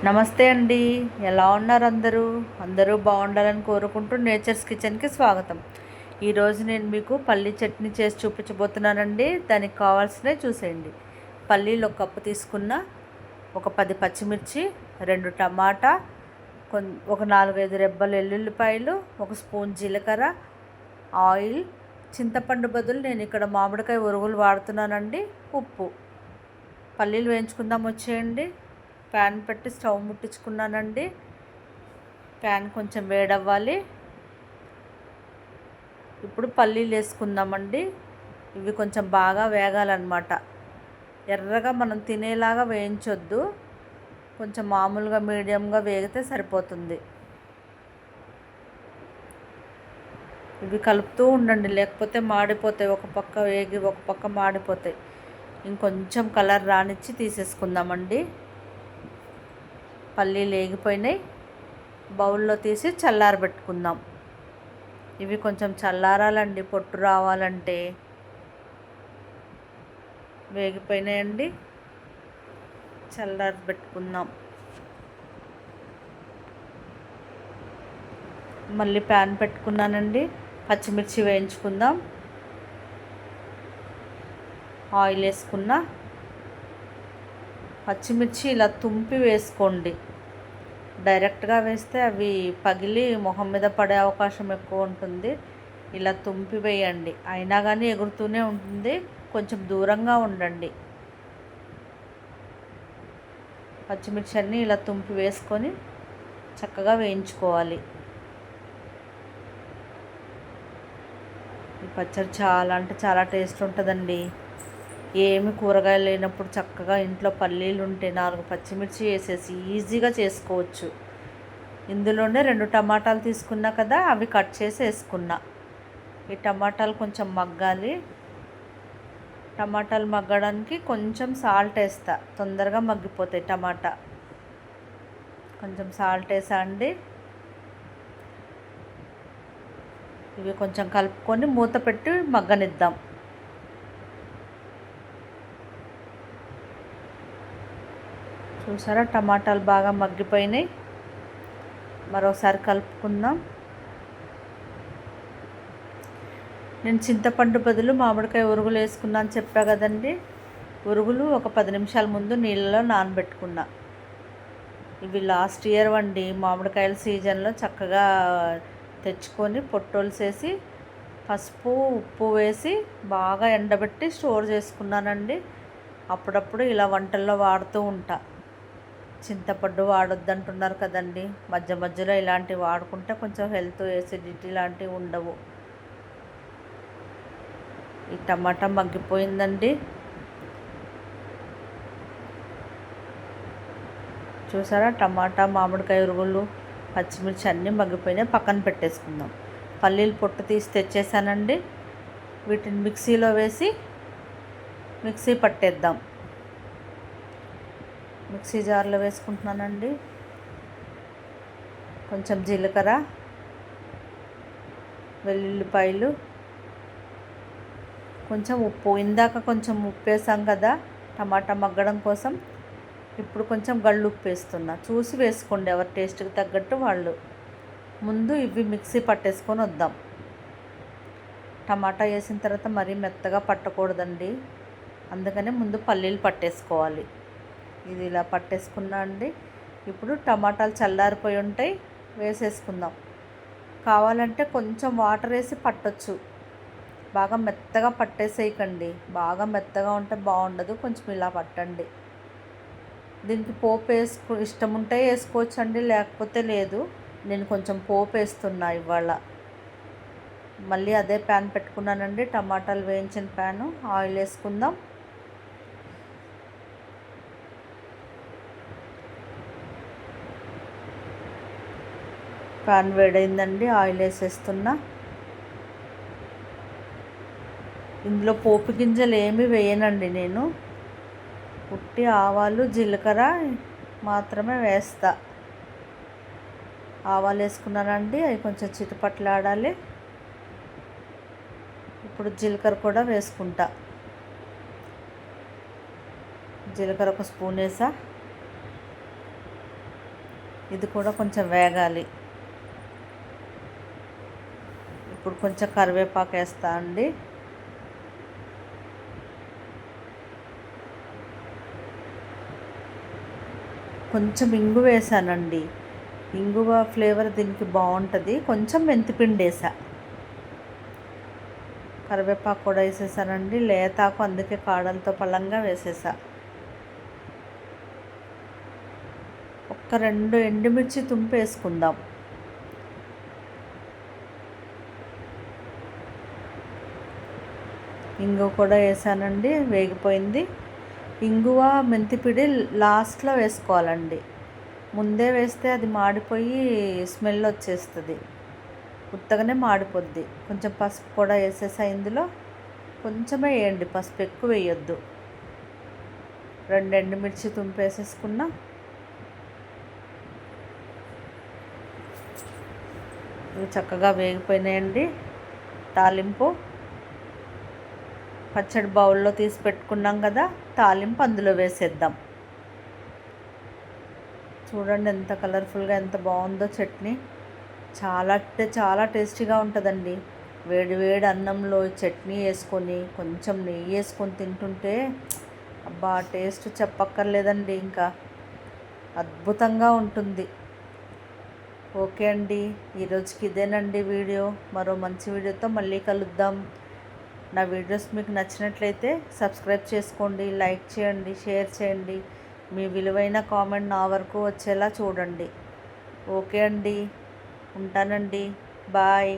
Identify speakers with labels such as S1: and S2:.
S1: నమస్తే అండి. ఎలా ఉన్నారు అందరూ? అందరూ బాగుండాలని కోరుకుంటూ నేచర్స్ కిచెన్కి స్వాగతం. ఈరోజు నేను మీకు పల్లీ చట్నీ చేసి చూపించబోతున్నానండి. దానికి కావాల్సినవి చూసేయండి. పల్లీలు ఒక కప్పు తీసుకున్న, ఒక 10 పచ్చిమిర్చి, 2 టమాటా, ఒక 4-5 రెబ్బలు ఎల్లుల్లిపాయలు, ఒక స్పూన్ జీలకర్ర, ఆయిల్, చింతపండు బదులు నేను ఇక్కడ మామిడికాయ ఒరుగులు వాడుతున్నానండి, ఉప్పు. పల్లీలు వేయించుకుందాం వచ్చేయండి. ప్యాన్ పెట్టి స్టవ్ ముట్టించుకున్నానండి. ప్యాన్ కొంచెం వేడవ్వాలి. ఇప్పుడు పల్లీలు వేసుకుందామండి. ఇవి కొంచెం బాగా వేగాలన్నమాట. ఎర్రగా మనం తినేలాగా వేయించొద్దు, కొంచెం మామూలుగా మీడియంగా వేగితే సరిపోతుంది. ఇవి కలుపుతూ ఉండండి, లేకపోతే మాడిపోతాయి. ఒక పక్క వేగి ఒక పక్క మాడిపోతాయి. ఇంకొంచెం కలర్ రానిచ్చి తీసేసుకుందామండి. పల్లీలు వేగిపోయినాయి. బౌల్లో తీసి చల్లారబెట్టుకుందాం. ఇవి కొంచెం చల్లారాలండి, పొట్టు రావాలంటే. వేగిపోయినాయండి, చల్లారబెట్టుకుందాం. మళ్ళీ ప్యాన్ పెట్టుకున్నానండి. పచ్చిమిర్చి వేయించుకుందాం. ఆయిల్ వేసుకున్న. పచ్చిమిర్చి ఇలా తుంపి వేసుకోండి. డైరెక్ట్గా వేస్తే అవి పగిలి మొహం మీద పడే అవకాశం ఎక్కువ ఉంటుంది. ఇలా తుంపి వేయండి. అయినా కానీ ఎగురుతూనే ఉంటుంది, కొంచెం దూరంగా ఉండండి. పచ్చిమిర్చి అన్నీ ఇలా తుంపి వేసుకొని చక్కగా వేయించుకోవాలి. ఈ పచ్చడి చాలా అంటే చాలా టేస్ట్ ఉంటుందండి. ఏమి కూరగాయలు లేనప్పుడు చక్కగా ఇంట్లో పల్లీలు ఉంటే 4 పచ్చిమిర్చి వేసేసి ఈజీగా చేసుకోవచ్చు. ఇందులోనే 2 టమాటాలు తీసుకున్నా కదా, అవి కట్ చేసి వేసుకున్నా. ఈ టమాటాలు కొంచెం మగ్గాలి. టమాటాలు మగ్గడానికి కొంచెం సాల్ట్ వేస్తా, తొందరగా మగ్గిపోతాయి టమాటా. కొంచెం సాల్ట్ వేసా అండి. ఇవి కొంచెం కలుపుకొని మూత పెట్టి మగ్గనిద్దాం. చూసారా, టమాటాలు బాగా మగ్గిపోయినాయి. మరోసారి కలుపుకుందాం. నేను చింతపండు బదులు మామిడికాయ ఉరుగులు వేసుకున్నాను చెప్పా కదండి. ఉరుగులు ఒక 10 నిమిషాల ముందు నీళ్ళలో నానబెట్టుకున్నా. ఇవి లాస్ట్ ఇయర్ వండి మామిడికాయల సీజన్లో చక్కగా తెచ్చుకొని పొట్టొలిసేసి పసుపు ఉప్పు వేసి బాగా ఎండబెట్టి స్టోర్ చేసుకున్నానండి. అప్పుడప్పుడు ఇలా వంటల్లో వాడుతూ ఉంటా. చింతపండు వాడొద్దంటున్నారు కదండి. మధ్య మధ్యలో ఇలాంటివి వాడుకుంటే కొంచెం హెల్త్ ఎసిడిటీ లాంటివి ఉండవు. ఈ టమాటా మగ్గిపోయిందండి. చూసారా, టమాటా, మామిడికాయ ఉరుగులు, పచ్చిమిర్చి అన్నీ మగ్గిపోయినాయి. పక్కన పెట్టేసుకుందాం. పల్లీలు పొట్టు తీసి తెచ్చేసానండి. వీటిని మిక్సీలో వేసి మిక్సీ పట్టేద్దాం. మిక్సీ జార్లో వేసుకుంటున్నానండి. కొంచెం జీలకర్ర, వెల్లుల్లిపాయలు, కొంచెం ఉప్పు. ఇందాక కొంచెం ఉప్పు వేసాం కదా టమాటా మగ్గడం కోసం. ఇప్పుడు కొంచెం గళ్ళు ఉప్పు వేస్తున్నా. చూసి వేసుకోండి, ఎవరి టేస్ట్కి తగ్గట్టు వాళ్ళు. ముందు ఇవి మిక్సీ పట్టేసుకొని వద్దాం. టమాటా వేసిన తర్వాత మరీ మెత్తగా పట్టకూడదండి, అందుకనే ముందు పల్లీలు పట్టేసుకోవాలి. ఇది ఇలా పట్టేసుకున్నా అండి. ఇప్పుడు టమాటాలు చల్లారిపోయి ఉంటాయి, వేసేసుకుందాం. కావాలంటే కొంచెం వాటర్ వేసి పట్టొచ్చు. బాగా మెత్తగా పట్టేసేయకండి, బాగా మెత్తగా ఉంటే బాగుండదు. కొంచెం ఇలా పట్టండి. దీనికి పోపు ఇష్టం ఉంటే వేసుకోవచ్చు అండి, లేకపోతే లేదు. నేను కొంచెం పోపు వేస్తున్నా ఇవాళ. మళ్ళీ అదే ప్యాన్ పెట్టుకున్నానండి, టమాటాలు వేయించిన ప్యాను. ఆయిల్ వేసుకుందాం. ప్యాన్ వేడైందండి, ఆయిల్ వేసేస్తున్నా. ఇందులో పోపు గింజలు ఏమీ వేయనండి నేను. ఉట్టి ఆవాలు, జీలకర్ర మాత్రమే వేస్తా. ఆవాలు వేసుకున్నానండి, అవి కొంచెం చిటపట్లాడాలి. ఇప్పుడు జీలకర్ర కూడా వేసుకుంటా. జీలకర్ర ఒక స్పూన్ వేసా. ఇది కూడా కొంచెం వేగాలి. ఇప్పుడు కొంచెం కరివేపాకు వేస్తా అండి. కొంచెం ఇంగువ వేసానండి. ఇంగువ ఫ్లేవర్ దీనికి బాగుంటుంది. కొంచెం మెంతిపిండి వేసా. కరివేపాకు కూడా వేసేసానండి. లేతాకు అందుకే కాడలతో పళ్ళంగా వేసేసా. ఒక్క 2 ఎండుమిర్చి తుంపు వేసుకుందాం. ఇంగువ కూడా వేసానండి. వేగిపోయింది. ఇంగువ మెంతిపిడి లాస్ట్లో వేసుకోవాలండి. ముందే వేస్తే అది మాడిపోయి స్మెల్ వచ్చేస్తుంది, ఉత్తగానే మాడిపోద్ది. కొంచెం పసుపు కూడా వేసేసా. ఇందులో కొంచెమే వేయండి పసుపు, ఎక్కువ వేయొద్దు. 2 ఎండుమిర్చి తుంపు వేసేసుకున్నా. ఇవి చక్కగా వేగిపోయినాయండి. తాలింపు పచ్చడి బౌల్లో తీసి పెట్టుకున్నాం కదా, తాలింపు అందులో వేసేద్దాం. చూడండి ఎంత కలర్ఫుల్గా ఎంత బాగుందో చట్నీ. చాలా అంటే చాలా టేస్టీగా ఉంటుందండి. వేడి వేడి అన్నంలో చట్నీ వేసుకొని కొంచెం నెయ్యి వేసుకొని తింటుంటే అబ్బా టేస్ట్ చెప్పక్కర్లేదండి. ఇంకా అద్భుతంగా ఉంటుంది. ఓకే అండి, ఈరోజుకి ఇదేనండి వీడియో. మరో మంచి వీడియోతో మళ్ళీ కలుద్దాం. నా వీడియోస్ మీకు నచ్చినట్లయితే సబ్స్క్రైబ్ చేసుకోండి, లైక్ చేయండి, షేర్ చేయండి. మీ విలువైన కామెంట్ నా వరకు వచ్చేలా చూడండి. ఓకే అండి, ఉంటానండి. బాయ్.